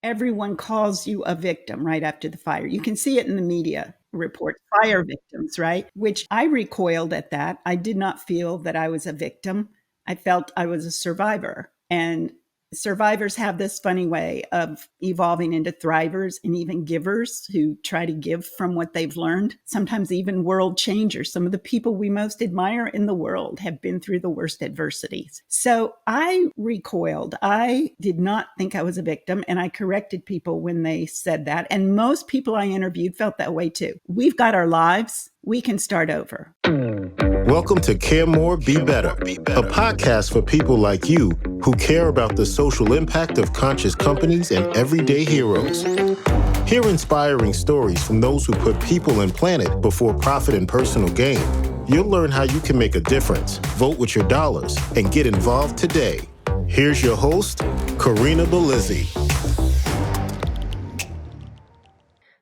everyone calls you a victim right after the fire. You can see it in the media reports, fire victims, right? Which I recoiled at that. I did not feel that I was a victim. I felt I was a survivor. And survivors have this funny way of evolving into thrivers and even givers who try to give from what they've learned, sometimes even world changers. Some of the people we most admire in the world have been through the worst adversities. So I recoiled. I did not think I was a victim, and I corrected people when they said that. And most people I interviewed felt that way too. We've got our lives. We can start over. Welcome to Care More, Be Better, a podcast for people like you who care about the social impact of conscious companies and everyday heroes. Hear inspiring stories from those who put people and planet before profit and personal gain. You'll learn how you can make a difference, vote with your dollars, and get involved today. Here's your host, Corinna Bellizzi.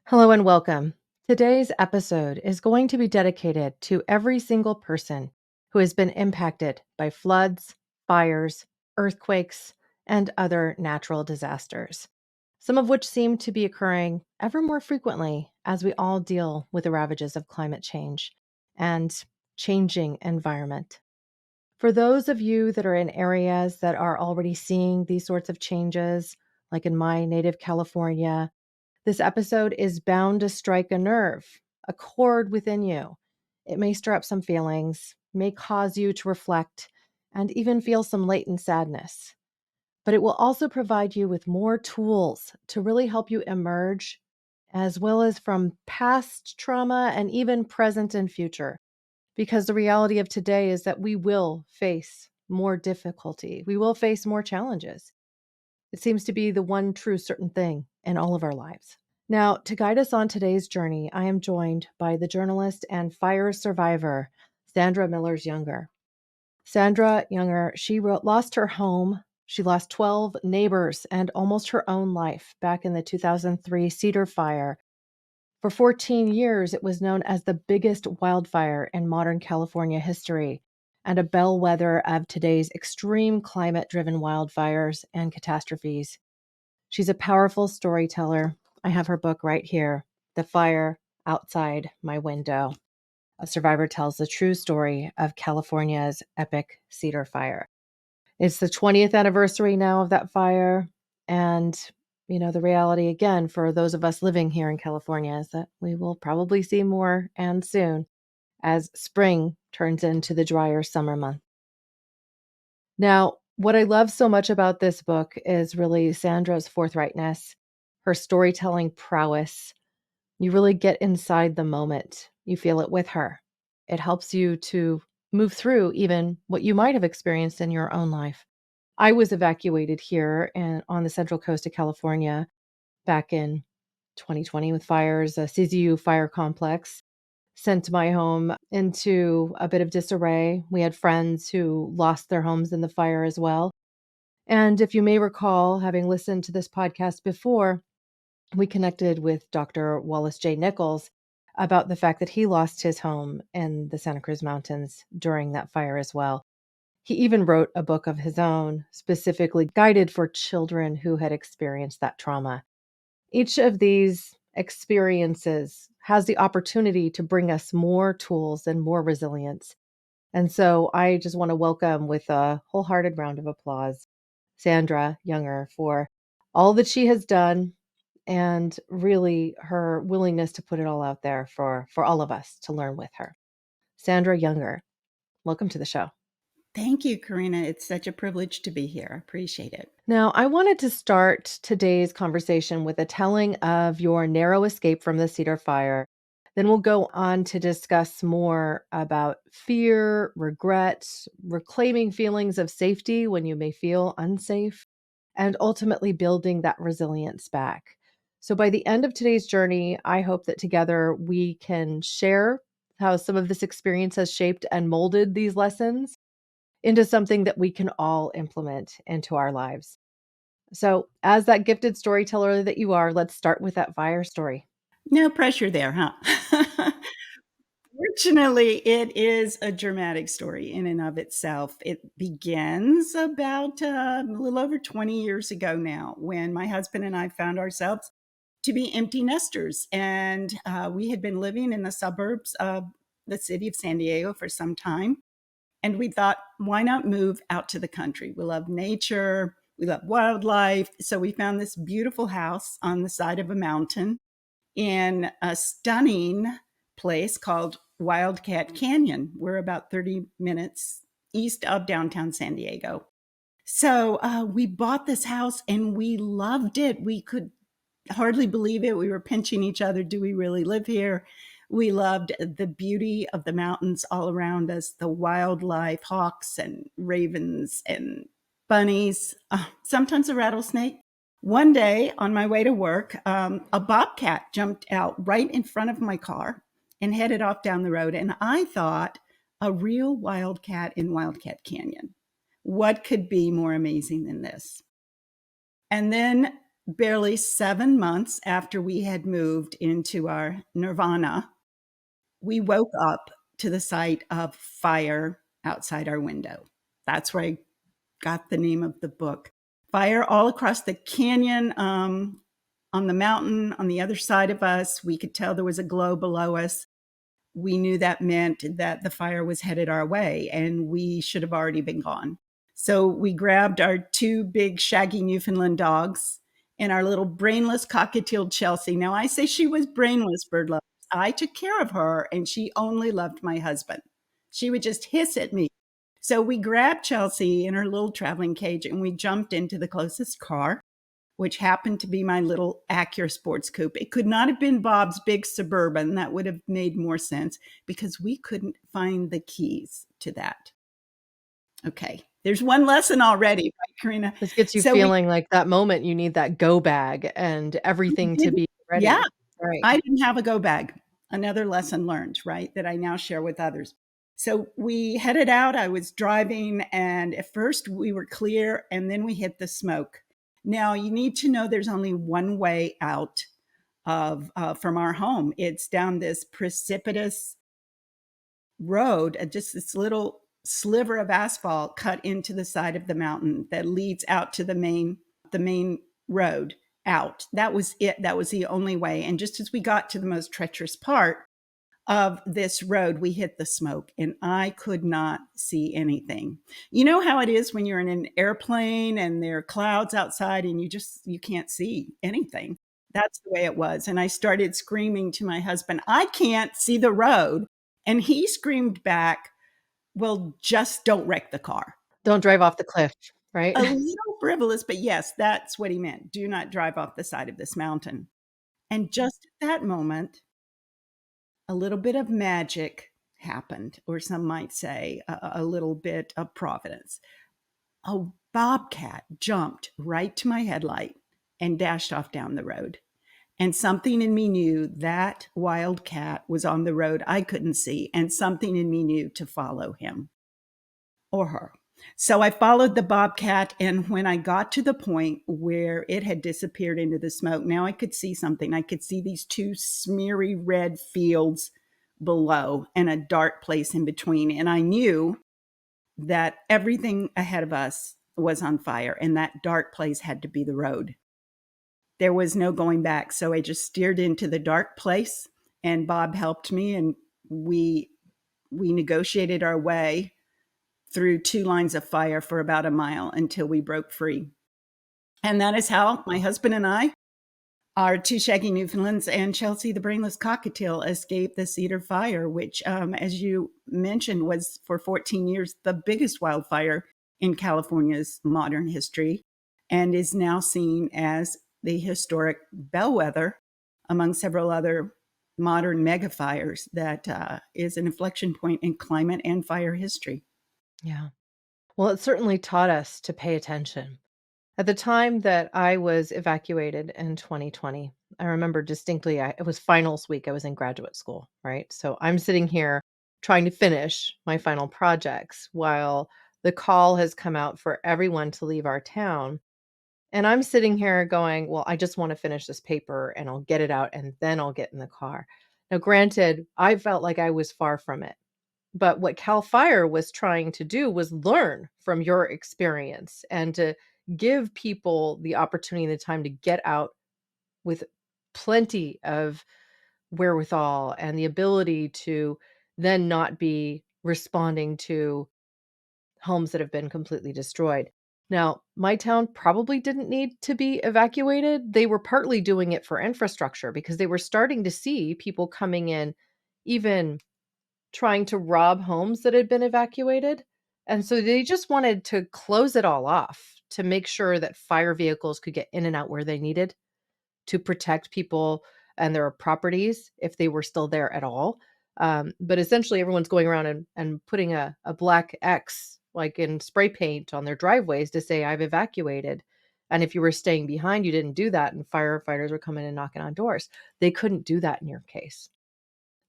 Hello and welcome. Today's episode is going to be dedicated to every single person who has been impacted by floods, fires, earthquakes, and other natural disasters, some of which seem to be occurring ever more frequently as we all deal with the ravages of climate change and changing environment. For those of you that are in areas that are already seeing these sorts of changes, like in my native California, this episode is bound to strike a nerve, a chord within you. It may stir up some feelings, may cause you to reflect, and even feel some latent sadness. But it will also provide you with more tools to really help you emerge, as well as from past trauma and even present and future. Because the reality of today is that we will face more difficulty. We will face more challenges. It seems to be the one true certain thing in all of our lives. Now, to guide us on today's journey, I am joined by the journalist and fire survivor, Sandra Younger. Sandra Younger, she lost her home. She lost 12 neighbors and almost her own life back in the 2003 Cedar Fire. For 14 years, it was known as the biggest wildfire in modern California history and a bellwether of today's extreme climate-driven wildfires and catastrophes. She's a powerful storyteller. I have her book right here, The Fire Outside My Window. A survivor tells the true story of California's epic Cedar Fire. It's the 20th anniversary now of that fire. And, the reality, again, for those of us living here in California is that we will probably see more and soon as spring turns into the drier summer month. Now, what I love so much about this book is really Sandra's forthrightness, her storytelling prowess. You really get inside the moment. You feel it with her. It helps you to move through even what you might have experienced in your own life. I was evacuated here and on the central coast of California back in 2020 with fires, a CZU fire complex sent my home into a bit of disarray. We had friends who lost their homes in the fire as well. And if you may recall, having listened to this podcast before, we connected with Dr. Wallace J. Nichols about the fact that he lost his home in the Santa Cruz Mountains during that fire as well. He even wrote a book of his own, specifically guided for children who had experienced that trauma. Each of these experiences has the opportunity to bring us more tools and more resilience. And so I just want to welcome with a wholehearted round of applause Sandra Younger for all that she has done and really her willingness to put it all out there for all of us to learn with her. Sandra Younger, welcome to the show. Thank you, Corinna. It's such a privilege to be here. I appreciate it. Now, I wanted to start today's conversation with a telling of your narrow escape from the Cedar Fire. Then we'll go on to discuss more about fear, regret, reclaiming feelings of safety when you may feel unsafe, and ultimately building that resilience back. So by the end of today's journey, I hope that together we can share how some of this experience has shaped and molded these lessons into something that we can all implement into our lives. So, as that gifted storyteller that you are, let's start with that fire story. No pressure there, huh? Fortunately, it is a dramatic story in and of itself. It begins about a little over 20 years ago now, when my husband and I found ourselves to be empty nesters. And we had been living in the suburbs of the city of San Diego for some time. And we thought, why not move out to the country? We love nature, we love wildlife. So we found this beautiful house on the side of a mountain in a stunning place called Wildcat Canyon. We're about 30 minutes east of downtown San Diego. So we bought this house and we loved it. We could hardly believe it. We were pinching each other. Do we really live here? We loved the beauty of the mountains all around us, the wildlife, hawks and ravens and bunnies, sometimes a rattlesnake. One day on my way to work, a bobcat jumped out right in front of my car and headed off down the road. And I thought, a real wildcat in Wildcat Canyon. What could be more amazing than this? And then, barely 7 months after we had moved into our nirvana, we woke up to the sight of fire outside our window. That's where I got the name of the book. Fire all across the canyon, on the mountain on the other side of us. We could tell there was a glow below us. We knew that meant that the fire was headed our way and we should have already been gone. So we grabbed our two big shaggy Newfoundland dogs and our little brainless cockatiel Chelsea. Now, I say she was brainless, bird lovers. I took care of her and she only loved my husband. She would just hiss at me. So we grabbed Chelsea in her little traveling cage and we jumped into the closest car, which happened to be my little Acura sports coupe. It could not have been Bob's big Suburban. That would have made more sense because we couldn't find the keys to that. Okay, there's one lesson already, right, Corinna? This gets you So we feeling like that moment you need that go bag and everything to didn't, be yeah, ready. Right. I didn't have a go bag. Another lesson learned, right, that I now share with others. So we headed out. I was driving, and at first we were clear, and then we hit the smoke. Now, you need to know there's only one way out of from our home. It's down this precipitous road, just this little sliver of asphalt cut into the side of the mountain that leads out to the main road out. That was it. That was the only way. And just as we got to the most treacherous part of this road, we hit the smoke and I could not see anything. You know how it is when you're in an airplane and there are clouds outside and you can't see anything. That's the way it was. And I started screaming to my husband, I can't see the road. And he screamed back, well, just don't wreck the car. Don't drive off the cliff, right? A little frivolous, but yes, that's what he meant. Do not drive off the side of this mountain. And just at that moment, a little bit of magic happened, or some might say a little bit of providence. A bobcat jumped right to my headlight and dashed off down the road. And something in me knew that wildcat was on the road I couldn't see, and something in me knew to follow him or her. So I followed the bobcat, and when I got to the point where it had disappeared into the smoke, now I could see something. I could see these two smeary red fields below and a dark place in between. And I knew that everything ahead of us was on fire, and that dark place had to be the road. There was no going back. So I just steered into the dark place, and Bob helped me, and we negotiated our way through two lines of fire for about a mile until we broke free. And that is how my husband and I, our two shaggy Newfoundlands, and Chelsea, the brainless cockatiel, escaped the Cedar Fire, which, as you mentioned, was for 14 years the biggest wildfire in California's modern history and is now seen as the historic bellwether among several other modern megafires that is an inflection point in climate and fire history. Yeah. Well, it certainly taught us to pay attention. At the time that I was evacuated in 2020, I remember distinctly, it was finals week. I was in graduate school, right? So I'm sitting here trying to finish my final projects while the call has come out for everyone to leave our town. And I'm sitting here going, well, I just want to finish this paper and I'll get it out and then I'll get in the car. Now, granted, I felt like I was far from it. But what Cal Fire was trying to do was learn from your experience and to give people the opportunity and the time to get out with plenty of wherewithal and the ability to then not be responding to homes that have been completely destroyed. Now, my town probably didn't need to be evacuated. They were partly doing it for infrastructure because they were starting to see people coming in, even trying to rob homes that had been evacuated. And so they just wanted to close it all off to make sure that fire vehicles could get in and out where they needed to protect people and their properties if they were still there at all. But essentially, everyone's going around and putting a black X, like in spray paint, on their driveways to say, I've evacuated. And if you were staying behind, you didn't do that. And firefighters were coming and knocking on doors. They couldn't do that in your case.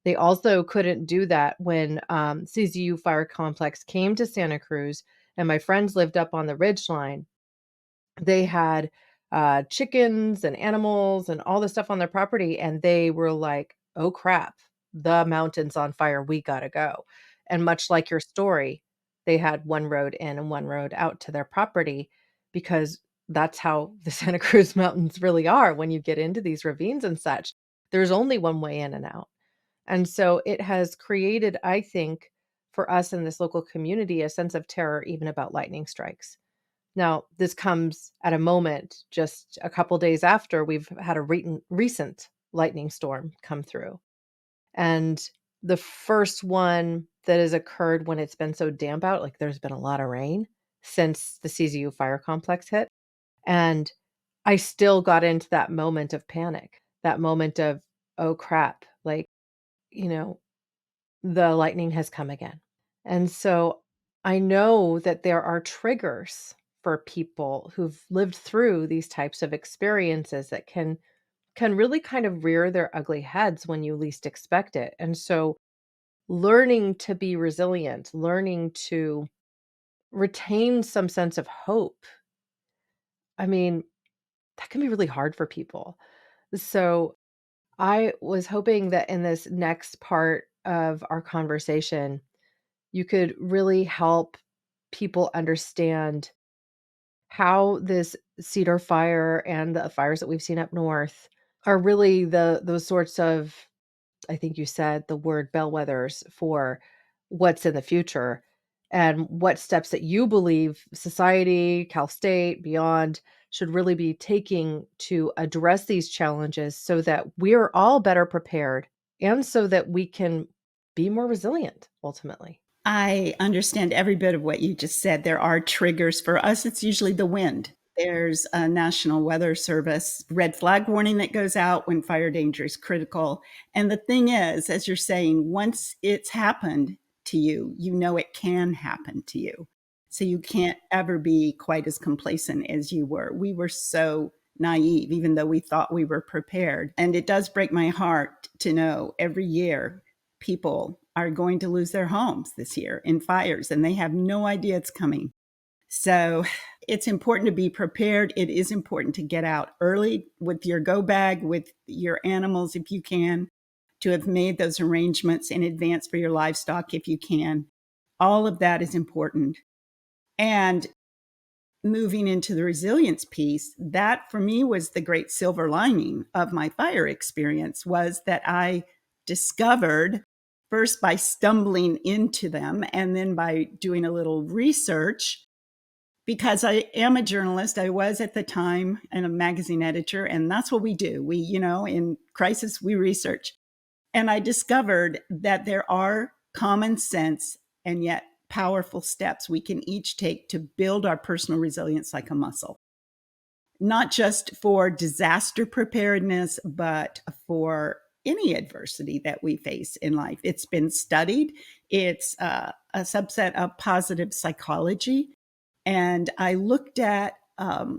They also couldn't do that when CZU Fire Complex came to Santa Cruz and my friends lived up on the ridge line. They had chickens and animals and all this stuff on their property, and they were like, oh crap, the mountain's on fire. We got to go. And much like your story, they had one road in and one road out to their property because that's how the Santa Cruz Mountains really are when you get into these ravines and such. There's only one way in and out. And so it has created, I think, for us in this local community, a sense of terror even about lightning strikes. Now, this comes at a moment just a couple days after we've had a recent lightning storm come through. And the first one that has occurred when it's been so damp out, like there's been a lot of rain since the CZU fire complex hit. And I still got into that moment of panic, that moment of, oh crap, like, you know, the lightning has come again. And so I know that there are triggers for people who've lived through these types of experiences that can really kind of rear their ugly heads when you least expect it. And so learning to be resilient, learning to retain some sense of hope. I mean, that can be really hard for people. So I was hoping that in this next part of our conversation, you could really help people understand how this Cedar Fire and the fires that we've seen up north are really those sorts of, I think you said the word bellwethers for what's in the future and what steps that you believe society, Cal State, beyond should really be taking to address these challenges so that we're all better prepared and so that we can be more resilient ultimately. I understand every bit of what you just said. There are triggers. For us, it's usually the wind. There's a National Weather Service red flag warning that goes out when fire danger is critical. And the thing is, as you're saying, once it's happened to you, you know it can happen to you. So you can't ever be quite as complacent as you were. We were so naive, even though we thought we were prepared. And it does break my heart to know every year people are going to lose their homes this year in fires, and they have no idea it's coming. So it's important to be prepared. It is important to get out early with your go bag, with your animals if you can, to have made those arrangements in advance for your livestock if you can. All of that is important. And moving into the resilience piece, that for me was the great silver lining of my fire experience, was that I discovered, first by stumbling into them and then by doing a little research, because I am a journalist. I was at the time and a magazine editor, and that's what we do. We, in crisis, we research. And I discovered that there are common sense and yet powerful steps we can each take to build our personal resilience like a muscle, not just for disaster preparedness, but for any adversity that we face in life. It's been studied. It's a subset of positive psychology. And I looked at a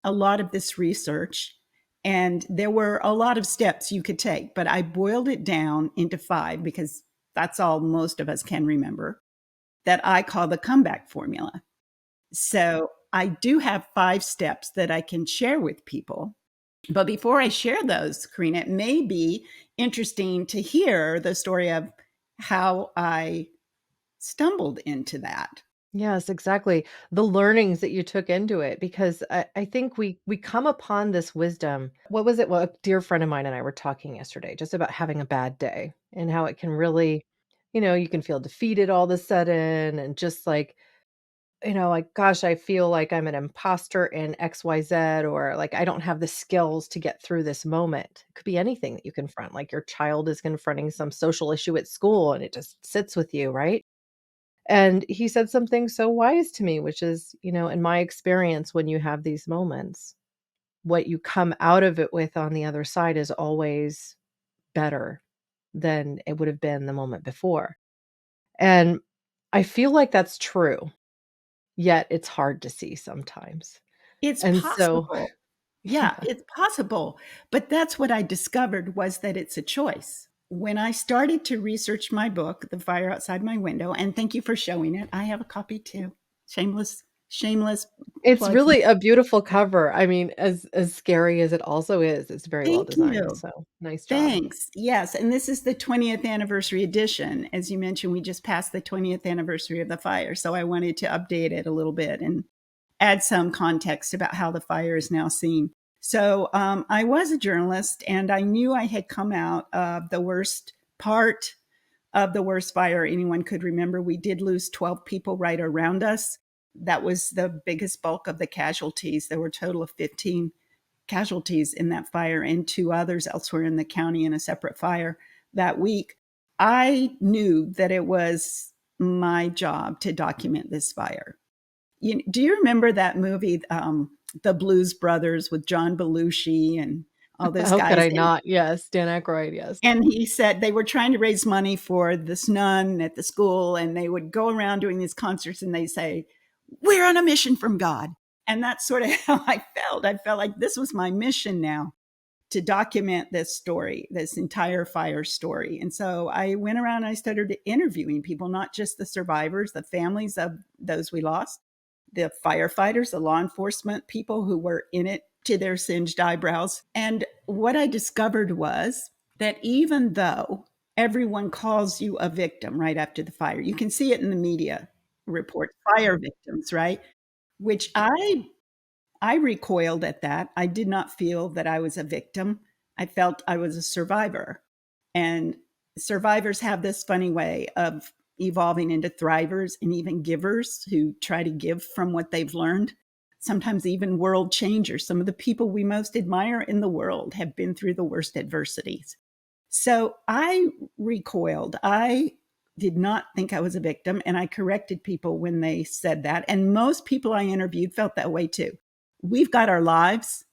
lot of this research, and there were a lot of steps you could take, but I boiled it down into 5 because that's all most of us can remember, that I call the comeback formula. So I do have 5 steps that I can share with people. But before I share those, Corinna, it may be interesting to hear the story of how I stumbled into that. Yes, exactly. The learnings that you took into it, because I think we come upon this wisdom. What was it? Well, a dear friend of mine and I were talking yesterday just about having a bad day and how it can really, you can feel defeated all of a sudden and just like, like, gosh, I feel like I'm an imposter in XYZ, or like I don't have the skills to get through this moment. It could be anything that you confront, like your child is confronting some social issue at school and it just sits with you, right? And he said something so wise to me, which is, in my experience, when you have these moments, what you come out of it with on the other side is always better than it would have been the moment before. And I feel like that's true, yet it's hard to see sometimes. It's And so, possible. Yeah, yeah. it's possible. But that's what I discovered, was that it's a choice. When I started to research my book, The Fire Outside My Window, and thank you for showing it. I have a copy too. Shameless It's plug. really a beautiful cover. I mean, as scary as it also is, it's very well Thank designed. you. So nice job. Thanks. Yes. And this is the 20th anniversary edition. As you mentioned, we just passed the 20th anniversary of the fire. So I wanted to update it a little bit and add some context about how the fire is now seen. So I was a journalist, and I knew I had come out of the worst part of the worst fire anyone could remember. We did lose 12 people right around us. That was the biggest bulk of the casualties. There were a total of 15 casualties in that fire, and two others elsewhere in the county in a separate fire that week. I knew that it was my job to document this fire. Do you remember that movie, The Blues Brothers, with John Belushi and all those How could guys? I not? Yes, Dan Aykroyd, yes. And he said they were trying to raise money for this nun at the school, and they would go around doing these concerts and they say, "We're on a mission from God." And that's sort of how I felt. I felt like this was my mission now, to document this story, this entire fire story. And so I went around and I started interviewing people, not just the survivors, the families of those we lost, the firefighters, the law enforcement people who were in it to their singed eyebrows. And what I discovered was that even though everyone calls you a victim right after the fire, you can see it in the media reports, fire victims, right? Which I recoiled at that. I did not feel that I was a victim. I felt I was a survivor. And survivors have this funny way of evolving into thrivers and even givers who try to give from what they've learned. Sometimes even world changers. Some of the people we most admire in the world have been through the worst adversities. So I recoiled. I did not think I was a victim, and I corrected people when they said that. And most people I interviewed felt that way too. We've got our lives.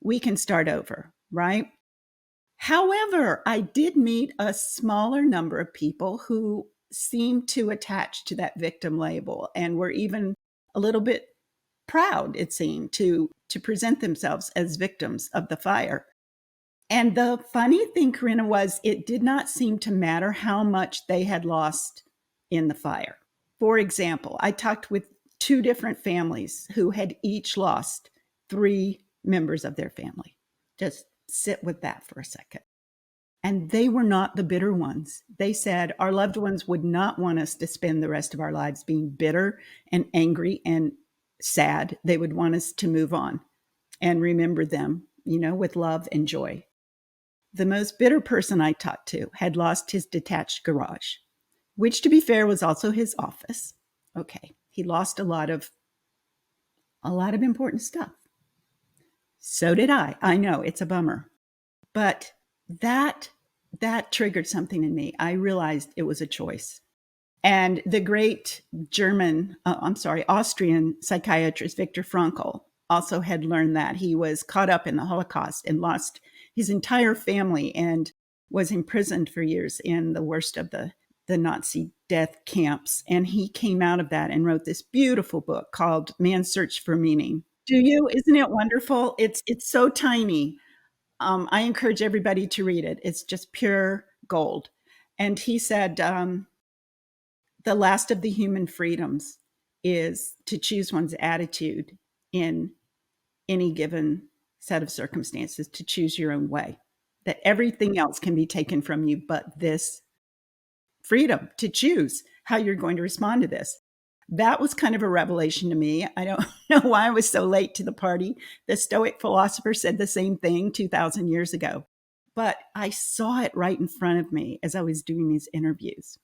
We can start over, right? However, I did meet a smaller number of people who seemed to attach to that victim label and were even a little bit proud, it seemed, to present themselves as victims of the fire. And the funny thing, Corinna, was it did not seem to matter how much they had lost in the fire. For example, I talked with two different families who had each lost three members of their family. Just sit with that for a second. And they were not the bitter ones. They said our loved ones would not want us to spend the rest of our lives being bitter and angry and sad. They would want us to move on and remember them, with love and joy. The most bitter person I talked to had lost his detached garage, which, to be fair, was also his office. Okay, he lost a lot of important stuff. So did I. I know it's a bummer, but that triggered something in me. I realized it was a choice. And the great Austrian psychiatrist Viktor Frankl also had learned that. He was caught up in the Holocaust and lost his entire family and was imprisoned for years in the worst of the Nazi death camps. And he came out of that and wrote this beautiful book called Man's Search for Meaning. Do you? Isn't it wonderful? It's so tiny. I encourage everybody to read it. It's just pure gold. And he said, the last of the human freedoms is to choose one's attitude in any given set of circumstances to choose your own way, that everything else can be taken from you but this freedom to choose how you're going to respond to this. That was kind of a revelation to me. I don't know why I was so late to the party. The Stoic philosopher said the same thing 2,000 years ago, but I saw it right in front of me as I was doing these interviews.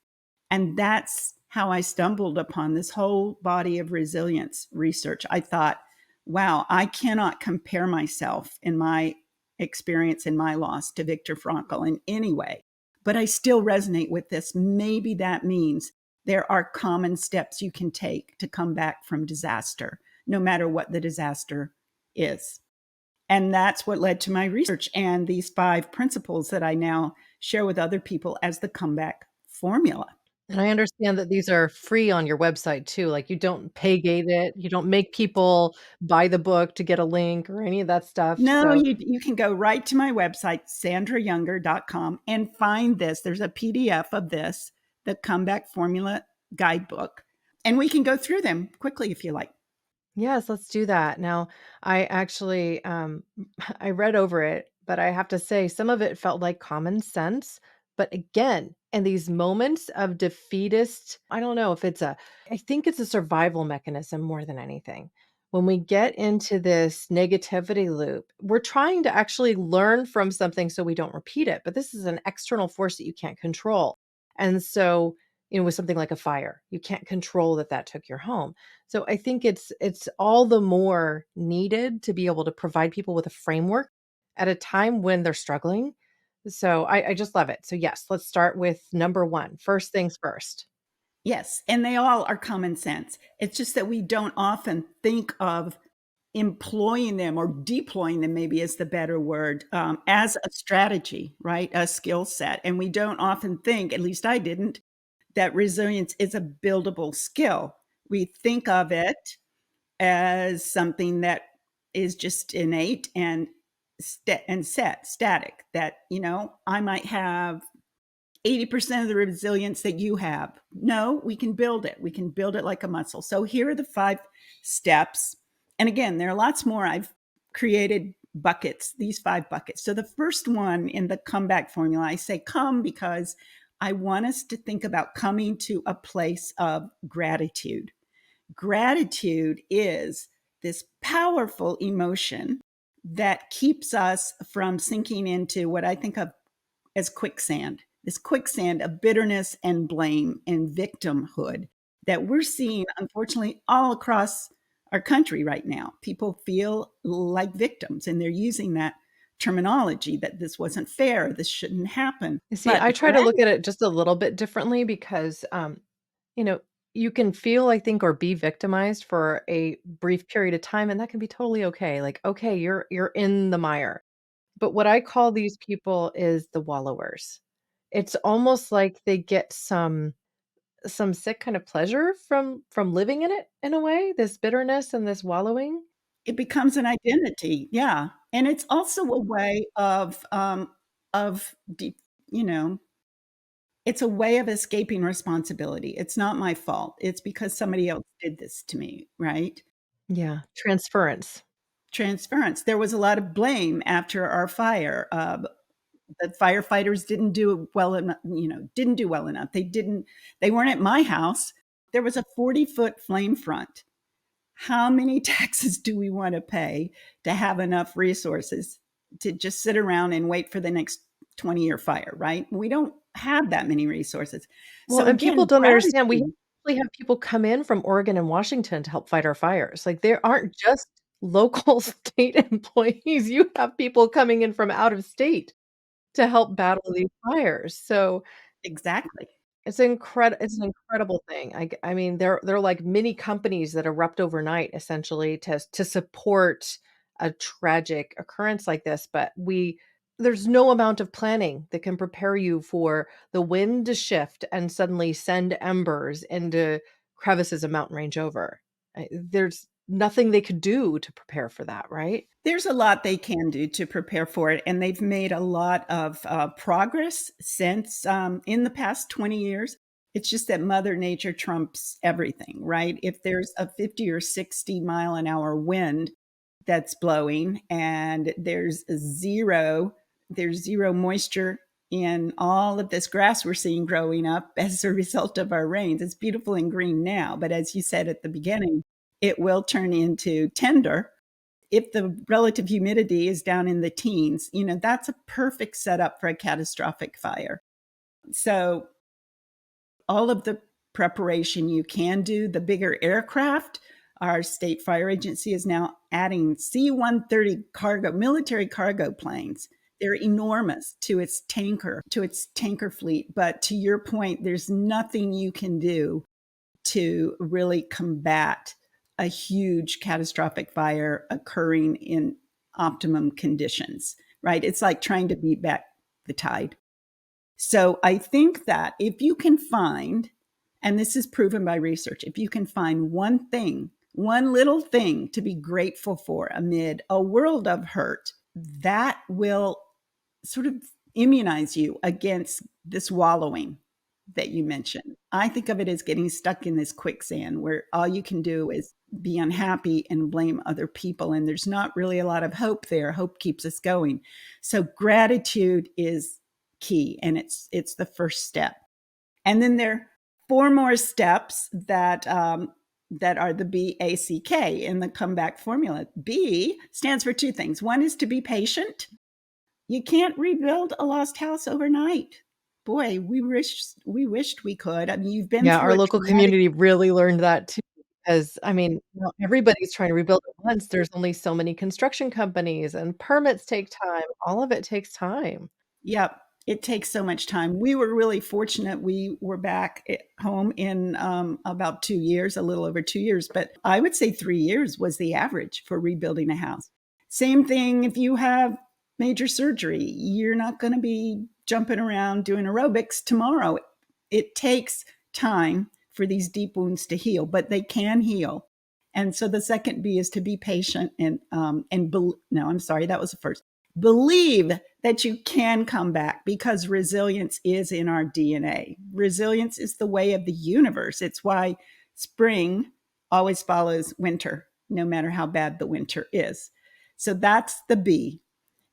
And that's how I stumbled upon this whole body of resilience research. I thought, wow, I cannot compare myself in my experience in my loss to Viktor Frankl in any way, but I still resonate with this. Maybe that means there are common steps you can take to come back from disaster, no matter what the disaster is. And that's what led to my research and these 5 principles that I now share with other people as the comeback formula. And I understand that these are free on your website too, like, you don't pay gate it, you don't make people buy the book to get a link or any of that stuff, No, so you can go right to my website, sandrayounger.com, and find this. There's a PDF of this, the Comeback Formula Guidebook, and we can go through them quickly if you like. yes, let's do that. Now, I actually, I read over it, but I have to say some of it felt like common sense. But again, in these moments of defeatist, I don't know if it's I think it's a survival mechanism more than anything. When we get into this negativity loop, we're trying to actually learn from something so we don't repeat it. But this is an external force that you can't control. And so, with something like a fire, you can't control that took your home. So I think it's all the more needed to be able to provide people with a framework at a time when they're struggling. So I just love it. So yes, let's start with number one. First things first. Yes, and they all are common sense. It's just that we don't often think of employing them or deploying them, maybe is the better word, as a strategy, right? A skill set. And we don't often think, at least I didn't, that resilience is a buildable skill. We think of it as something that is just innate and static, that, I might have 80% of the resilience that you have. No, we can build it. We can build it like a muscle. So here are the 5 steps. And again, there are lots more. I've created buckets, these 5 buckets. So the first one in the comeback formula, I say come because I want us to think about coming to a place of gratitude. Gratitude is this powerful emotion that keeps us from sinking into what I think of as quicksand, this quicksand of bitterness and blame and victimhood that we're seeing, unfortunately, all across our country right now. People feel like victims, and they're using that terminology that this wasn't fair, this shouldn't happen. You see, But I try to look at it just a little bit differently because you know, you can feel, I think, or be victimized for a brief period of time, and that can be totally okay. Like, okay, you're in the mire. But what I call these people is the wallowers. It's almost like they get some sick kind of pleasure from living in it in a way, this bitterness and this wallowing. it becomes an identity, yeah, and it's also a way of de you know, it's a way of escaping responsibility. It's not my fault. It's because somebody else did this to me, right? Yeah, transference. Transference. There was a lot of blame after our fire. The firefighters didn't do well enough, didn't do well enough. They weren't at my house. There was a 40-foot flame front. How many taxes do we want to pay to have enough resources to just sit around and wait for the next 20-year fire, right? We don't have that many resources. Well, So and people again, don't understand, we gratitude. actually have people come in from Oregon and Washington to help fight our fires. Like, there aren't just local state employees, you have people coming in from out of state to help battle these fires. So, Exactly. it's an incredible thing. I mean, they're like mini companies that erupt overnight essentially to support a tragic occurrence like this, but there's no amount of planning that can prepare you for the wind to shift and suddenly send embers into crevices of mountain range over. There's nothing they could do to prepare for that, right? There's a lot they can do to prepare for it, and they've made a lot of progress since in the past 20 years. It's just that Mother Nature trumps everything, right? If there's a 50 or 60 mile an hour wind, that's blowing, and there's zero moisture in all of this grass we're seeing growing up as a result of our rains. It's beautiful and green now, but as you said at the beginning, it will turn into tinder if the relative humidity is down in the teens. That's a perfect setup for a catastrophic fire. So all of the preparation you can do, the bigger aircraft, our state fire agency is now adding C-130 military cargo planes. They're enormous to its tanker fleet. But to your point, there's nothing you can do to really combat a huge catastrophic fire occurring in optimum conditions, right? It's like trying to beat back the tide. So I think that if you can find, and this is proven by research, if you can find one thing, one little thing to be grateful for amid a world of hurt, that will sort of immunize you against this wallowing that you mentioned. I think of it as getting stuck in this quicksand where all you can do is be unhappy and blame other people. And there's not really a lot of hope there. Hope keeps us going. So gratitude is key, and it's the first step. And then there are four more steps that are the BACK in the comeback formula. B stands for two things. One is to be patient. You can't rebuild a lost house overnight. Boy, we wished we could. I mean, you've been Yeah, through our a local traumatic. community really learned that too, because, I mean, everybody's trying to rebuild at once. There's only so many construction companies, and permits take time. All of it takes time. Yep, it takes so much time. We were really fortunate. We were back at home in about 2 years, a little over 2 years, but I would say 3 years was the average for rebuilding a house. Same thing if you have major surgery. You're not going to be jumping around doing aerobics tomorrow. It takes time for these deep wounds to heal, but they can heal. And so the second B is to be patient no, I'm sorry, that was the first. Believe that you can come back, because resilience is in our DNA. Resilience is the way of the universe. It's why spring always follows winter, no matter how bad the winter is. So that's the B.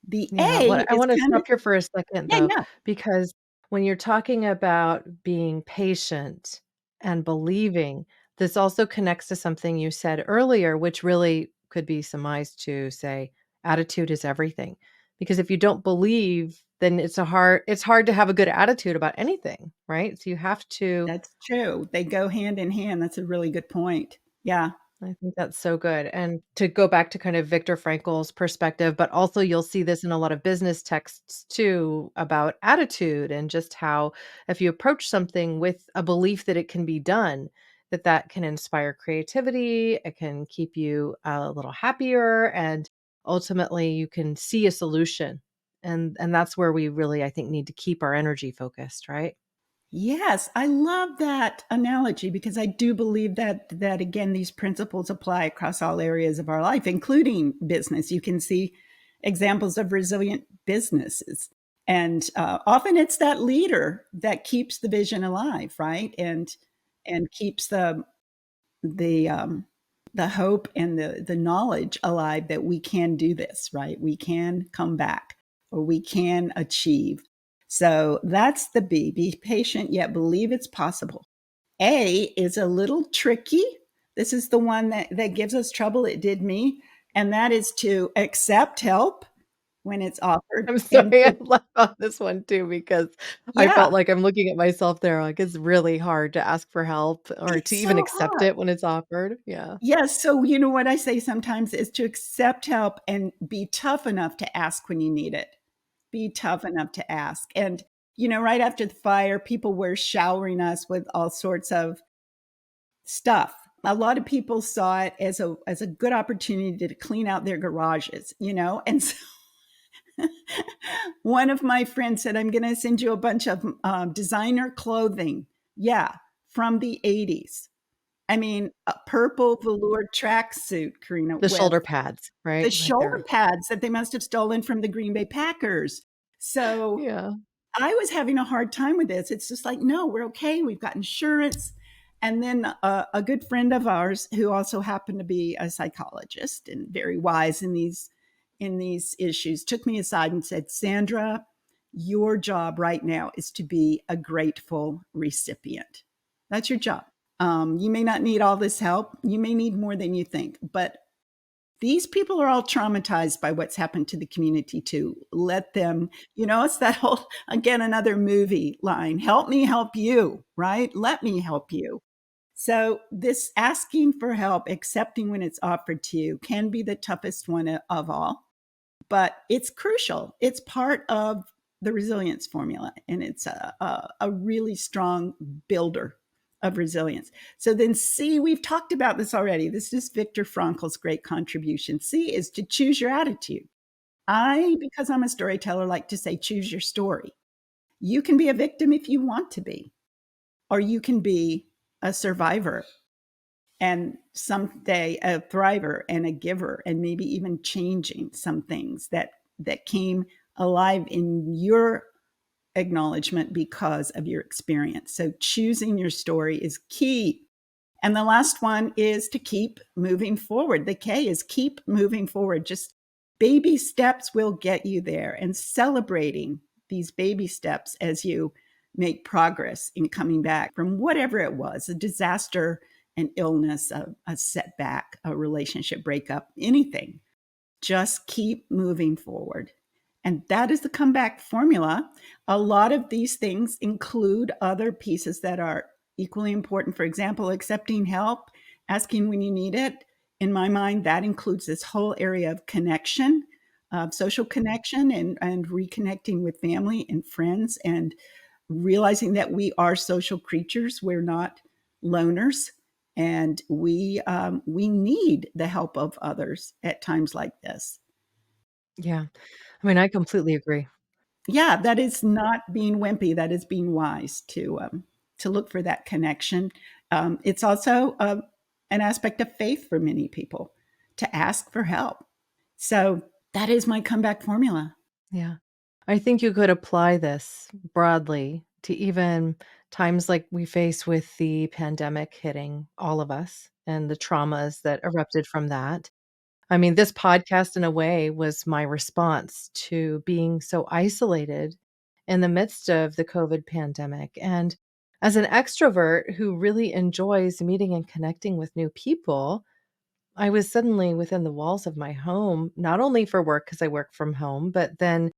The Yeah, A what I is wanna kind of, stop here for a second, yeah, though, yeah, because when you're talking about being patient and believing, this also connects to something you said earlier, which really could be surmised to say, attitude is everything. Because if you don't believe, then it's hard to have a good attitude about anything, right? So you have to. that's true. They go hand in hand. That's a really good point. Yeah. I think that's so good. And to go back to kind of Viktor Frankl's perspective, but also you'll see this in a lot of business texts too about attitude and just how if you approach something with a belief that it can be done, that can inspire creativity, it can keep you a little happier, and ultimately you can see a solution. And that's where we really, I think, need to keep our energy focused, right? Yes, I love that analogy, because I do believe that again these principles apply across all areas of our life, including business. You can see examples of resilient businesses, and often it's that leader that keeps the vision alive, right? And keeps the the hope and the knowledge alive that we can do this, right? We can come back, or we can achieve. So that's the B. Be patient, yet believe it's possible. A is a little tricky. This is the one that gives us trouble. It did me. And that is to accept help when it's offered. I'm And sorry, I to, laugh on this one too because I felt yeah, like I'm looking at myself there, like, it's really hard to ask for help or to it's even so accept hard. it when it's offered. Yeah. Yes. So, you know what I say sometimes is to accept help and be tough enough to ask when you need it. Be tough enough to ask. And, right after the fire, people were showering us with all sorts of stuff. A lot of people saw it as a good opportunity to clean out their garages. And so one of my friends said, "I'm going to send you a bunch of designer clothing." Yeah, from the 80s. I mean, a purple velour tracksuit, Corinna, The with shoulder pads, the right shoulder there. pads that they must have stolen from the Green Bay Packers. So Yeah. I was having a hard time with this. It's just like, no, we're okay. We've got insurance. And then a good friend of ours who also happened to be a psychologist and very wise in these issues took me aside and said, Sandra, your job right now is to be a grateful recipient. That's your job. You may not need all this help. You may need more than you think, but these people are all traumatized by what's happened to the community too. Let them, it's that whole, again, another movie line, help me help you, right? Let me help you. So, this asking for help, accepting when it's offered to you, can be the toughest one of all, but it's crucial. It's part of the resilience formula, and it's a really strong builder of resilience. So, then C, we've talked about this already. This is Viktor Frankl's great contribution. C is to choose your attitude. Because I'm a storyteller, like to say, choose your story. You can be a victim if you want to be, or you can be a survivor and someday a thriver and a giver, and maybe even changing some things that came alive in your acknowledgement because of your experience. So choosing your story is key. And the last one is to keep moving forward. The K is keep moving forward. Just baby steps will get you there, and celebrating these baby steps as you make progress in coming back from whatever it was, a disaster, an illness, a setback, a relationship breakup, anything. Just keep moving forward. And that is the comeback formula. A lot of these things include other pieces that are equally important. For example, accepting help, asking when you need it. In my mind, that includes this whole area of connection, social connection, and reconnecting with family and friends, and realizing that we are social creatures. We're not loners, and we need the help of others at times like this. Yeah. I mean, I completely agree. Yeah, that is not being wimpy. That is being wise to look for that connection. It's also an aspect of faith for many people to ask for help. So that is my comeback formula. Yeah. I think you could apply this broadly to even times like we face with the pandemic hitting all of us and the traumas that erupted from that. I mean, this podcast, in a way, was my response to being so isolated in the midst of the COVID pandemic. And as an extrovert who really enjoys meeting and connecting with new people, I was suddenly within the walls of my home, not only for work, because I work from home, but then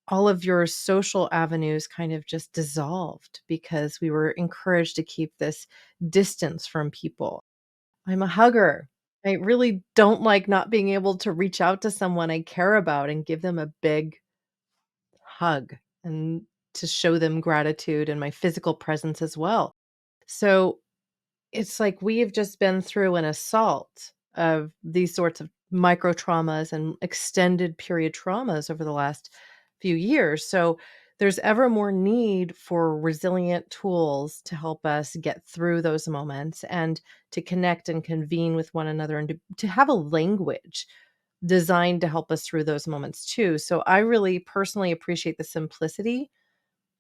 all of your social avenues kind of just dissolved because we were encouraged to keep this distance from people. I'm a hugger. I really don't like not being able to reach out to someone I care about and give them a big hug and to show them gratitude and my physical presence as well. So it's like we have just been through an assault of these sorts of micro traumas and extended period traumas over the last few years. So there's ever more need for resilient tools to help us get through those moments and to connect and convene with one another and to have a language designed to help us through those moments too. So I really personally appreciate the simplicity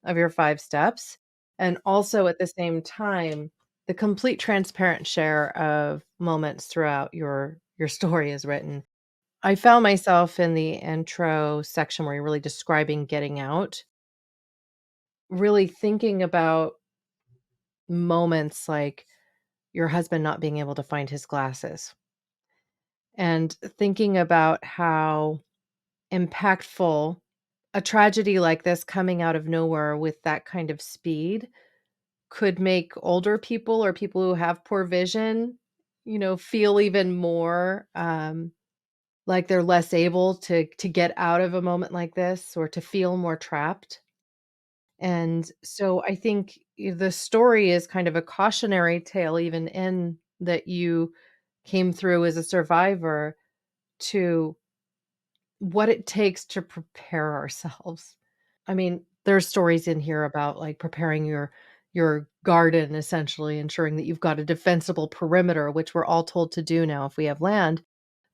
of your 5 steps, and also at the same time, the complete transparent share of moments throughout your story is written. I found myself in the intro section where you're really describing getting out, really thinking about moments like your husband not being able to find his glasses, and thinking about how impactful a tragedy like this coming out of nowhere with that kind of speed could make older people or people who have poor vision, feel even more, like they're less able to get out of a moment like this or to feel more trapped. And so I think the story is kind of a cautionary tale even in that you came through as a survivor to what it takes to prepare ourselves. I mean, there's stories in here about, like, preparing your garden, essentially ensuring that you've got a defensible perimeter, which we're all told to do now if we have land,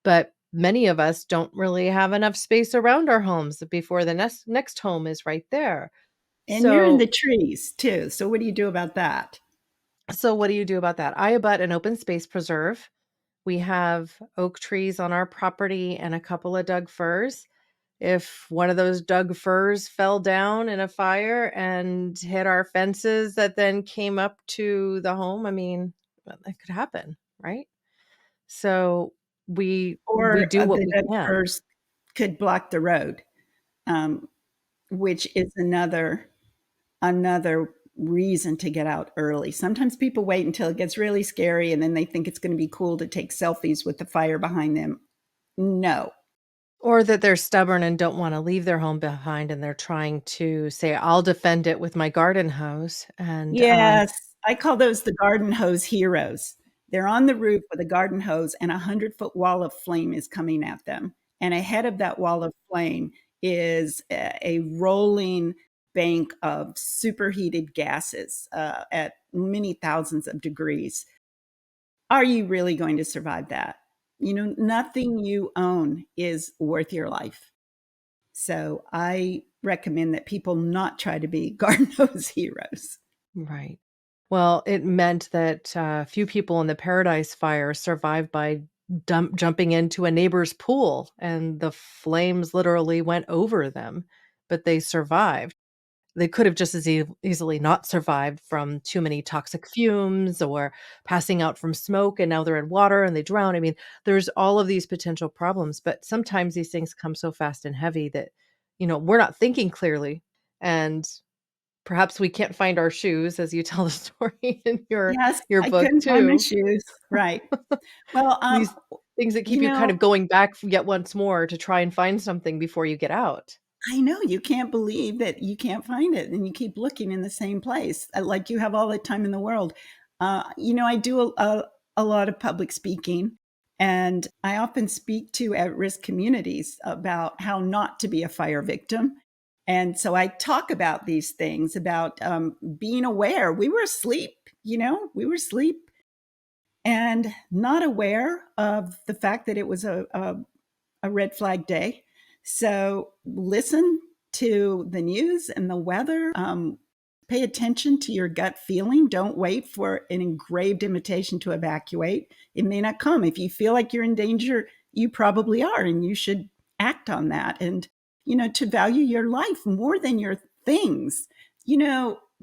but many of us don't really have enough space around our homes before the next home is right there. And you're in So the trees too. So what do you do about that? So what do you do about that? I abut an open space preserve. We have oak trees on our property and a couple of Doug firs. If one of those Doug firs fell down in a fire and hit our fences that then came up to the home, I mean, well, that could happen, right? So we Or do what the we Doug can. firs could block the road, um, which is another reason to get out early. Sometimes people wait until it gets really scary and then they think it's going to be cool to take selfies with the fire behind them. No. Or that they're stubborn and don't wanna leave their home behind, and they're trying to say, "I'll defend it with my garden hose," and, Yes, I call those the garden hose heroes. They're on the roof with a garden hose and a 100-foot wall of flame is coming at them. And ahead of that wall of flame is a rolling bank of superheated gases at many thousands of degrees. Are you really going to survive that? You know, nothing you own is worth your life. So I recommend that people not try to be garden hose heroes. right. Well, it meant that, few people in the Paradise Fire survived by jumping into a neighbor's pool, and the flames literally went over them, but they survived. They could have just as easily not survived from too many toxic fumes or passing out from smoke, and now they're in water and they drown. I mean, there's all of these potential problems, but sometimes these things come so fast and heavy that, we're not thinking clearly. And perhaps we can't find our shoes, as you tell the story in Yes, your I book couldn't find my too. shoes. Right. Well, These things that you keep you kind know, of going back yet once more to try and find something before you get out. I know you can't believe that you can't find it and you keep looking in the same place, like you have all the time in the world. I do a lot of public speaking, and I often speak to at risk communities about how not to be a fire victim. And so I talk about these things about being aware. We were asleep, we were asleep and not aware of the fact that it was a red flag day. So listen to the news and the weather. Pay attention to your gut feeling. Don't wait for an engraved invitation to evacuate. It may not come. If you feel like you're in danger, you probably are, and you should act on that. And, to value your life more than your things.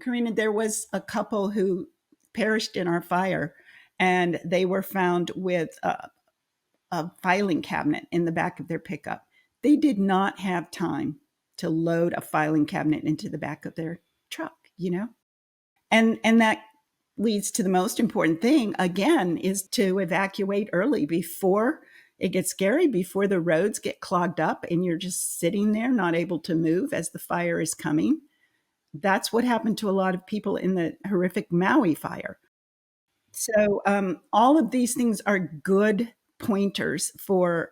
Corinna, there was a couple who perished in our fire, and they were found with a filing cabinet in the back of their pickup. They did not have time to load a filing cabinet into the back of their truck. And that leads to the most important thing again is to evacuate early before it gets scary, before the roads get clogged up and you're just sitting there not able to move as the fire is coming. That's what happened to a lot of people in the horrific Maui fire. So, all of these things are good pointers for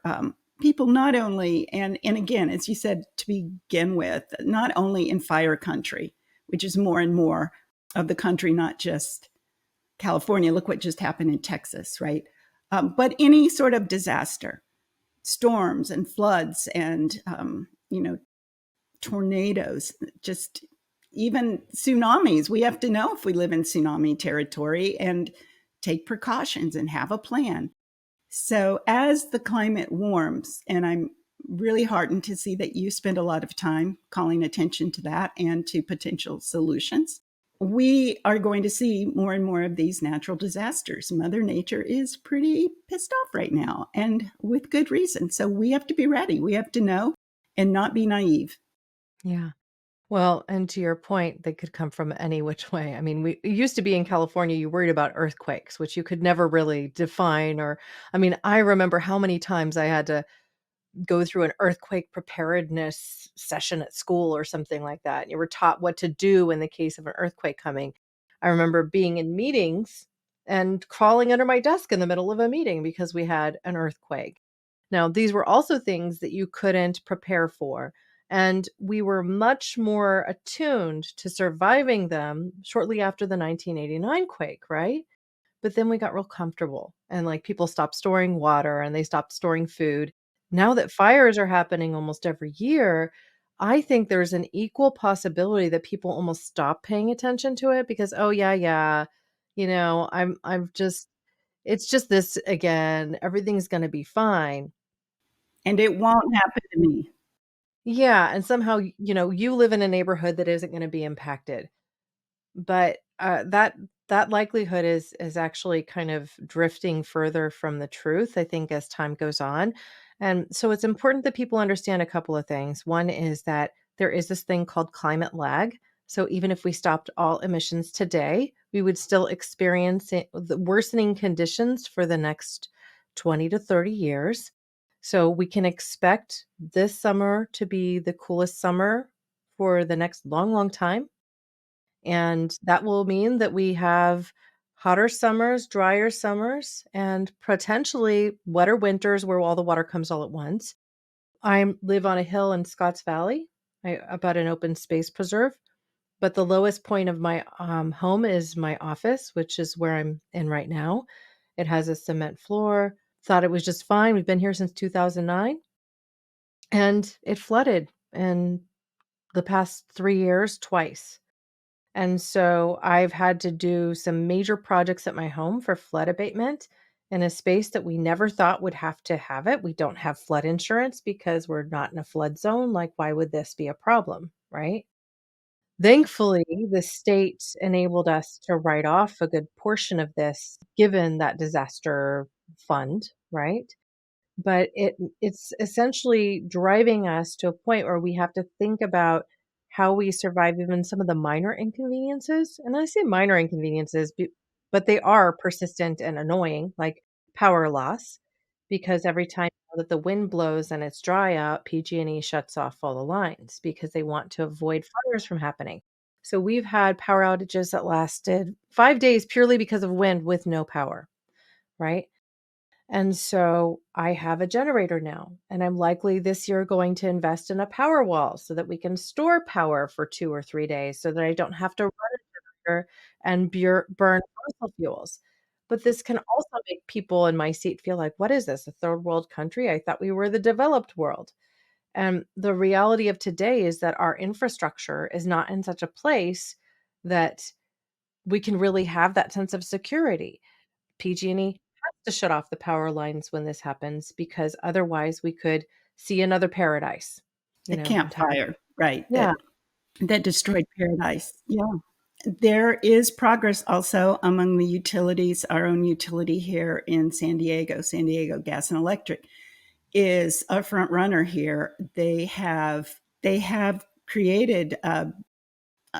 people, not only, and again, as you said to begin with, not only in fire country, which is more and more of the country, not just California. Look what just happened in Texas, right? But any sort of disaster, storms and floods and, tornadoes, just even tsunamis. We have to know if we live in tsunami territory and take precautions and have a plan. So, as the climate warms, and I'm really heartened to see that you spend a lot of time calling attention to that and to potential solutions, we are going to see more and more of these natural disasters. Mother Nature is pretty pissed off right now, and with good reason. So, we have to be ready. We have to know and not be naive. Yeah. Well, and to your point, they could come from any which way. I mean, it used to be in California, you worried about earthquakes, which you could never really define. Or, I mean, I remember how many times I had to go through an earthquake preparedness session at school or something like that. And you were taught what to do in the case of an earthquake coming. I remember being in meetings and crawling under my desk in the middle of a meeting because we had an earthquake. Now, these were also things that you couldn't prepare for. And we were much more attuned to surviving them shortly after the 1989 quake, right? But then we got real comfortable and like people stopped storing water and they stopped storing food. Now that fires are happening almost every year, I think there's an equal possibility that people almost stop paying attention to it because, oh, yeah, yeah, I'm just it's just this again, everything's going to be fine. And it won't happen to me. Yeah, and somehow, you live in a neighborhood that isn't going to be impacted. But, that likelihood is actually kind of drifting further from the truth, I think, as time goes on. And so it's important that people understand a couple of things. One is that there is this thing called climate lag. So even if we stopped all emissions today, we would still experience the worsening conditions for the next 20 to 30 years. So we can expect this summer to be the coolest summer for the next long, long time. And that will mean that we have hotter summers, drier summers, and potentially wetter winters where all the water comes all at once. I live on a hill in Scotts Valley, about an open space preserve. But the lowest point of my home is my office, which is where I'm in right now. It has a cement floor. Thought it was just fine. We've been here since 2009, and it flooded in the past 3 years twice. And so I've had to do some major projects at my home for flood abatement in a space that we never thought would have to have it. We don't have flood insurance because we're not in a flood zone. Like, why would this be a problem? Right. Thankfully, the state enabled us to write off a good portion of this given that disaster fund. Right. But it's essentially driving us to a point where we have to think about how we survive even some of the minor inconveniences. And I say minor inconveniences, but they are persistent and annoying, like power loss, because every time that the wind blows and it's dry out, PG&E shuts off all the lines because they want to avoid fires from happening. So we've had power outages that lasted 5 days purely because of wind with no power, right? And so I have a generator now, and I'm likely this year going to invest in a power wall so that we can store power for 2 or 3 days so that I don't have to run a generator and burn fossil fuels. But this can also make people in my seat feel like, what is this, a third world country? I thought we were the developed world. And the reality of today is that our infrastructure is not in such a place that we can really have that sense of security. PG&E has to shut off the power lines when this happens because otherwise we could see another paradise, The entirely. campfire, right, Yeah. that destroyed paradise. Yeah. There is progress also among the utilities. Our own utility here in San Diego Gas and Electric, is a front runner here. They have created a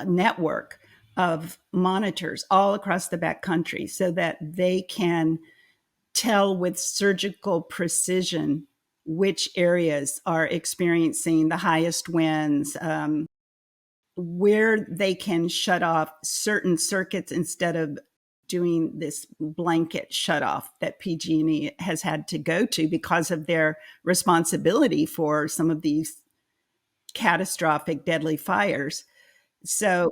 network of monitors all across the back country so that they can tell with surgical precision which areas are experiencing the highest winds, where they can shut off certain circuits instead of doing this blanket shut off that PG&E has had to go to because of their responsibility for some of these catastrophic deadly fires. So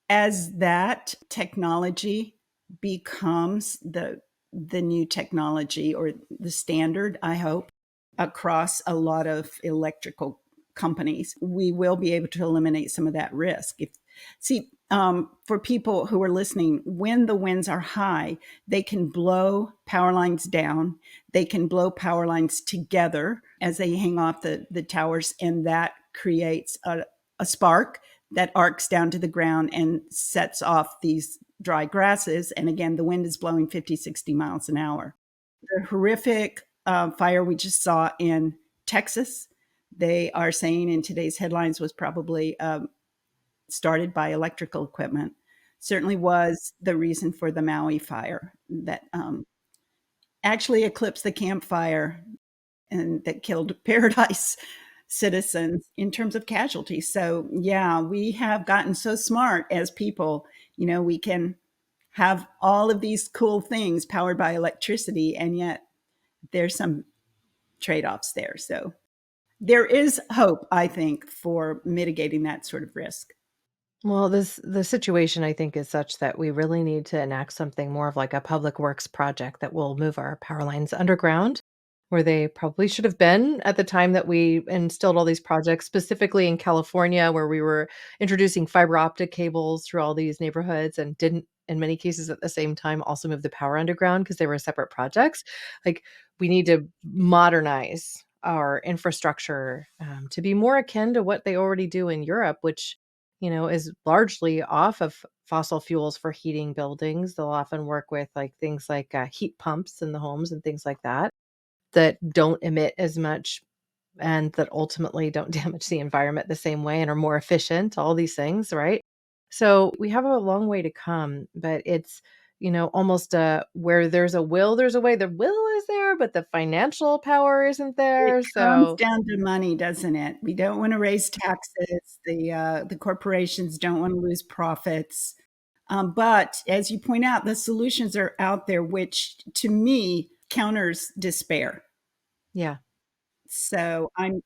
as that technology becomes the new technology or the standard, I hope, across a lot of electrical companies, we will be able to eliminate some of that risk. For people who are listening, when the winds are high, they can blow power lines down. They can blow power lines together as they hang off the towers, and that creates a spark that arcs down to the ground and sets off these dry grasses. And again, the wind is blowing 50, 60 miles an hour. The horrific fire we just saw in Texas, they are saying in today's headlines, was probably started by electrical equipment, certainly was the reason for the Maui fire that actually eclipsed the campfire and that killed Paradise citizens in terms of casualties. So, yeah, we have gotten so smart as people. We can have all of these cool things powered by electricity, and yet there's some trade offs there. So, there is hope, I think, for mitigating that sort of risk. Well, the situation I think is such that we really need to enact something more of like a public works project that will move our power lines underground where they probably should have been at the time that we instilled all these projects, specifically in California, where we were introducing fiber optic cables through all these neighborhoods and didn't in many cases at the same time also move the power underground because they were separate projects. Like, we need to modernize our infrastructure to be more akin to what they already do in Europe, which, is largely off of fossil fuels for heating buildings. They'll often work with like things like heat pumps in the homes and things like that that don't emit as much and that ultimately don't damage the environment the same way and are more efficient, all these things, right? So we have a long way to come, but it's, almost where there's a will, there's a way. The will is there, but the financial power isn't It there. comes So, down to money, doesn't it? We don't wanna raise taxes. The corporations don't wanna lose profits. But as you point out, the solutions are out there, which to me counters despair. yeah. So I'm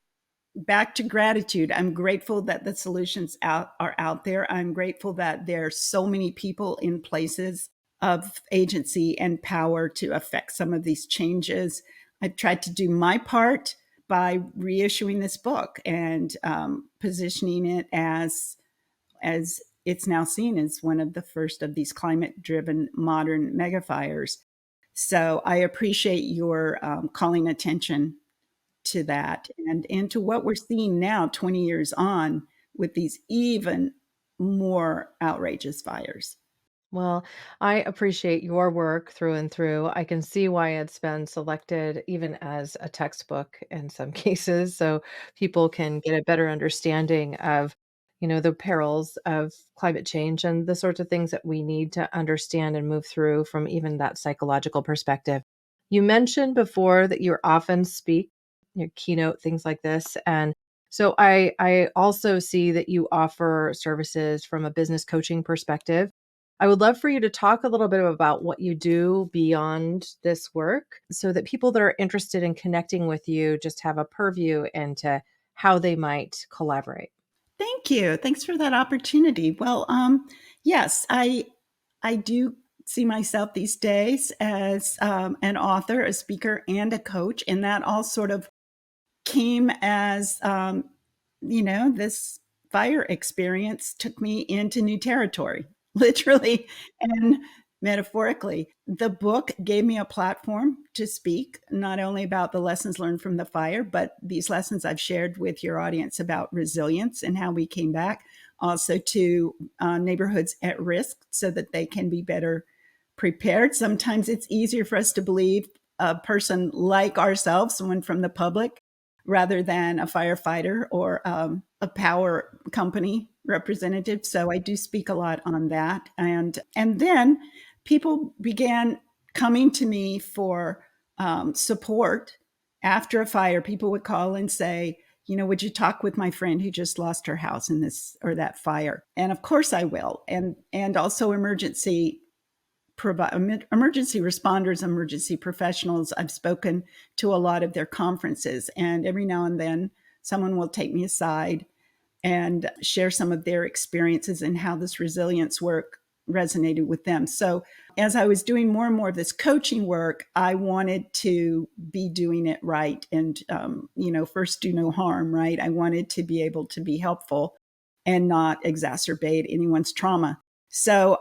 back to gratitude. I'm grateful that the solutions are out there. I'm grateful that there are so many people in places of agency and power to affect some of these changes. I've tried to do my part by reissuing this book and positioning it as it's now seen as one of the first of these climate-driven modern megafires. So I appreciate your calling attention to that and to what we're seeing now 20 years on with these even more outrageous fires. Well, I appreciate your work through and through. I can see why it's been selected even as a textbook in some cases, so people can get a better understanding of, the perils of climate change and the sorts of things that we need to understand and move through from even that psychological perspective. You mentioned before that you often speak, your keynote, things like this, and so I also see that you offer services from a business coaching perspective. I would love for you to talk a little bit about what you do beyond this work so that people that are interested in connecting with you just have a purview into how they might collaborate. Thank you. Thanks for that opportunity. Well, yes, I do see myself these days as an author, a speaker, and a coach, and that all sort of came as this fire experience took me into new territory, literally and metaphorically. The book gave me a platform to speak not only about the lessons learned from the fire, but these lessons I've shared with your audience about resilience and how we came back, also to neighborhoods at risk so that they can be better prepared. Sometimes it's easier for us to believe a person like ourselves, someone from the public, rather than a firefighter or a power company representative. So I do speak a lot on that, and then people began coming to me for support after a fire. People would call and say, would you talk with my friend who just lost her house in this or that fire? And of course I will. And also emergency responders, emergency professionals. I've spoken to a lot of their conferences, and every now and then someone will take me aside and share some of their experiences and how this resilience work resonated with them. So, as I was doing more and more of this coaching work, I wanted to be doing it right and, first do no harm, right? I wanted to be able to be helpful and not exacerbate anyone's trauma. So,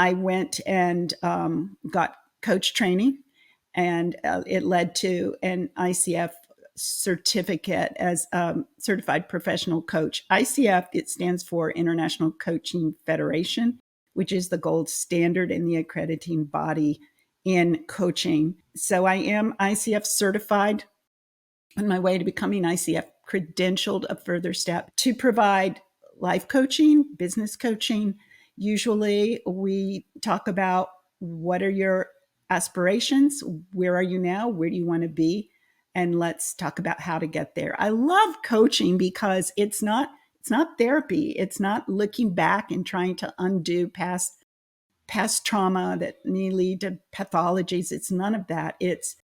I went and got coach training, and it led to an ICF certificate as certified professional coach. ICF, it stands for International Coaching Federation, which is the gold standard and the accrediting body in coaching. So I am ICF certified, on my way to becoming ICF credentialed, a further step to provide life coaching, business coaching. Usually we talk about what are your aspirations? Where are you now? Where do you want to be? And let's talk about how to get there. I love coaching because it's not therapy. It's not looking back and trying to undo past trauma that may lead to pathologies. It's none of that. It's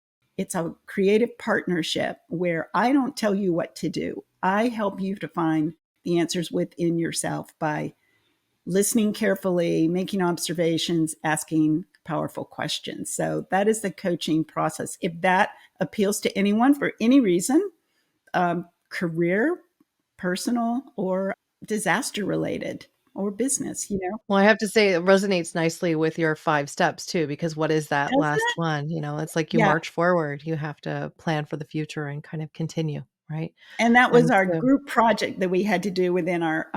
a creative partnership where I don't tell you what to do. I help you to find the answers within yourself by listening carefully, making observations, asking powerful questions. So that is the coaching process. If that appeals to anyone for any reason, career, personal, or disaster related, or business, you know? Well, I have to say it resonates nicely with your 5 steps too, because what is that Does last it? one? It's like you Yeah. march forward. You have to plan for the future and kind of continue, right? And that was And our so group project that we had to do within our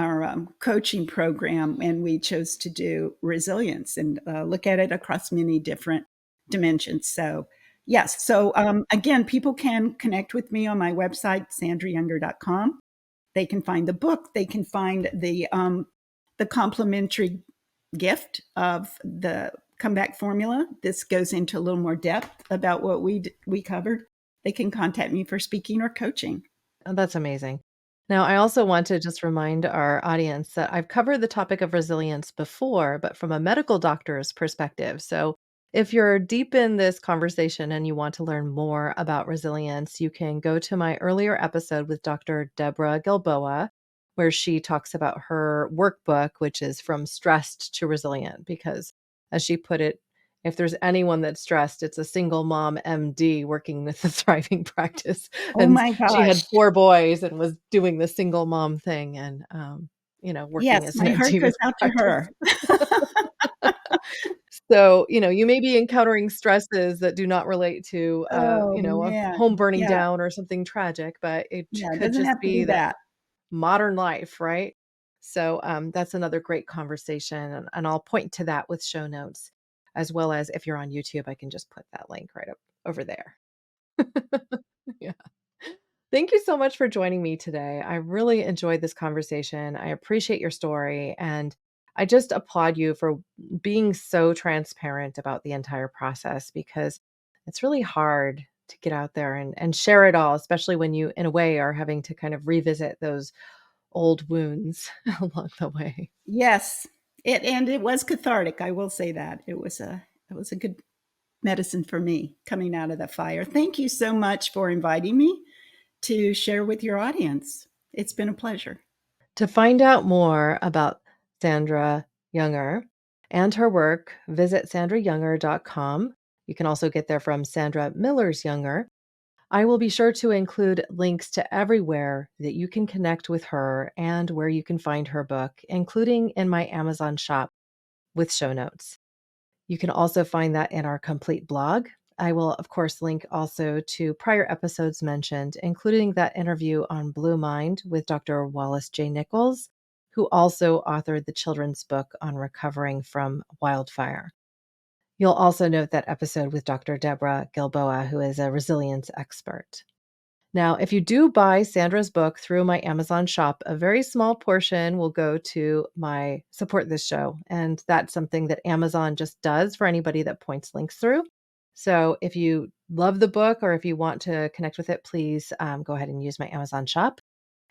coaching program, and we chose to do resilience and look at it across many different dimensions. So, yes. So, again, people can connect with me on my website, sandrayounger.com. They can find the book. They can find the complimentary gift of the comeback formula. This goes into a little more depth about what we covered. They can contact me for speaking or coaching. oh, that's amazing. Now, I also want to just remind our audience that I've covered the topic of resilience before, but from a medical doctor's perspective. So, if you're deep in this conversation and you want to learn more about resilience, you can go to my earlier episode with Dr. Deborah Gilboa, where she talks about her workbook, which is From Stressed to Resilient, because as she put it, if there's anyone that's stressed, it's a single mom MD working with the thriving practice. Oh And my she gosh. had 4 boys and was doing the single mom thing and, Yes, working as an my heart MD goes with out to practice. her. So, you may be encountering stresses that do not relate to, Oh, a man. home burning Yeah, down or something tragic, but it yeah, it could doesn't just have to be be that that. modern life, right? So, that's another great conversation, and I'll point to that with show notes, as well as if you're on YouTube, I can just put that link right up over there. Yeah. Thank you so much for joining me today. I really enjoyed this conversation. I appreciate your story, and I just applaud you for being so transparent about the entire process because it's really hard to get out there and share it all, especially when you, in a way, are having to kind of revisit those old wounds along the way. Yes, it was cathartic, I will say that. It was a good medicine for me coming out of the fire. Thank you so much for inviting me to share with your audience. It's been a pleasure. To find out more about Sandra Younger and her work, visit sandrayounger.com. You can also get there from Sandra Miller's Younger. I will be sure to include links to everywhere that you can connect with her and where you can find her book, including in my Amazon shop with show notes. You can also find that in our complete blog. I will, of course, link also to prior episodes mentioned, including that interview on Blue Mind with Dr. Wallace J. Nichols, who also authored the children's book on recovering from Wildfire. You'll also note that episode with Dr. Deborah Gilboa, who is a resilience expert. Now, if you do buy Sandra's book through my Amazon shop, a very small portion will go to my support this show. And that's something that Amazon just does for anybody that points links through. So if you love the book or if you want to connect with it, please go ahead and use my Amazon shop.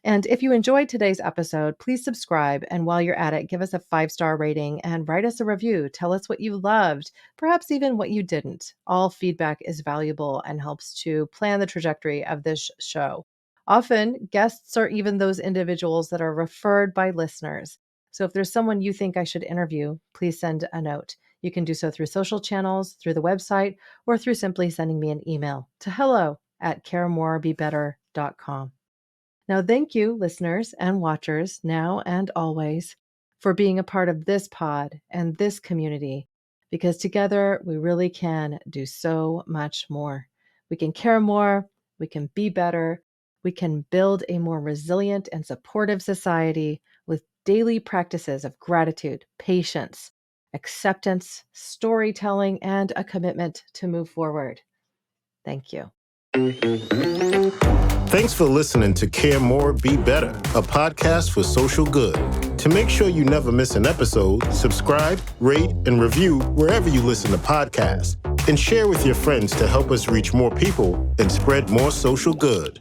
And if you enjoyed today's episode, please subscribe. And while you're at it, give us a 5-star rating and write us a review. Tell us what you loved, perhaps even what you didn't. All feedback is valuable and helps to plan the trajectory of this show. Often, guests are even those individuals that are referred by listeners. So if there's someone you think I should interview, please send a note. You can do so through social channels, through the website, or through simply sending me an email to hello@caremorebebetter.com. Now, thank you, listeners and watchers, now and always, for being a part of this pod and this community, because together we really can do so much more. We can care more, we can be better, we can build a more resilient and supportive society with daily practices of gratitude, patience, acceptance, storytelling, and a commitment to move forward. Thank you. Thanks for listening to Care More, Be Better, a podcast for social good. To make sure you never miss an episode, subscribe, rate, and review wherever you listen to podcasts. And share with your friends to help us reach more people and spread more social good.